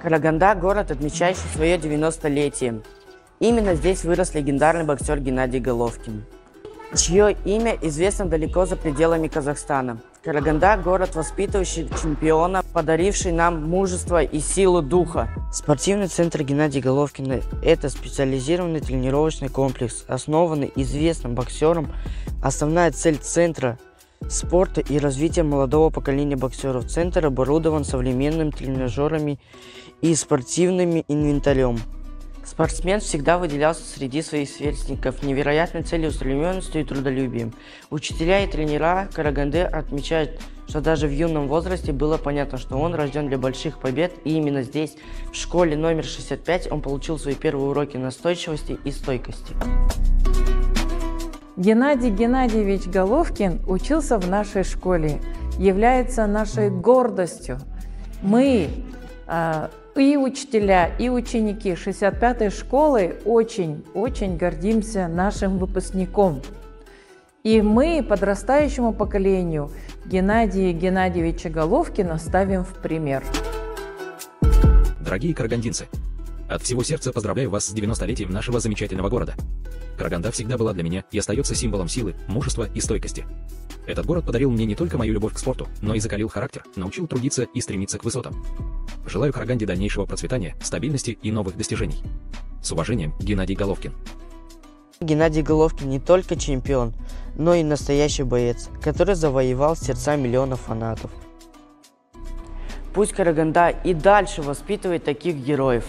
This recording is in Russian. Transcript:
Караганда – город, отмечающий свое 90-летие. Именно здесь вырос легендарный боксер Геннадий Головкин, чье имя известно далеко за пределами Казахстана. Караганда – город, воспитывающий чемпиона, подаривший нам мужество и силу духа. Спортивный центр Геннадия Головкина – это специализированный тренировочный комплекс, основанный известным боксером. Основная цель центра – спорта и развития молодого поколения боксеров. Центр оборудован современными тренажерами и спортивным инвентарем. Спортсмен всегда выделялся среди своих сверстников невероятной целеустремленностью и трудолюбием. Учителя и тренера Караганды отмечают, что даже в юном возрасте было понятно, что он рожден для больших побед, и именно здесь, в школе номер 65, он получил свои первые уроки настойчивости и стойкости. Геннадий Геннадьевич Головкин учился в нашей школе, является нашей гордостью. Мы, и учителя, и ученики 65-й школы очень гордимся нашим выпускником. И мы подрастающему поколению Геннадия Геннадьевича Головкина ставим в пример. Дорогие карагандинцы, от всего сердца поздравляю вас с 90-летием нашего замечательного города. Караганда всегда была для меня и остается символом силы, мужества и стойкости. Этот город подарил мне не только мою любовь к спорту, но и закалил характер, научил трудиться и стремиться к высотам. Желаю Караганде дальнейшего процветания, стабильности и новых достижений. С уважением, Геннадий Головкин. Геннадий Головкин не только чемпион, но и настоящий боец, который завоевал сердца миллионов фанатов. Пусть Караганда и дальше воспитывает таких героев.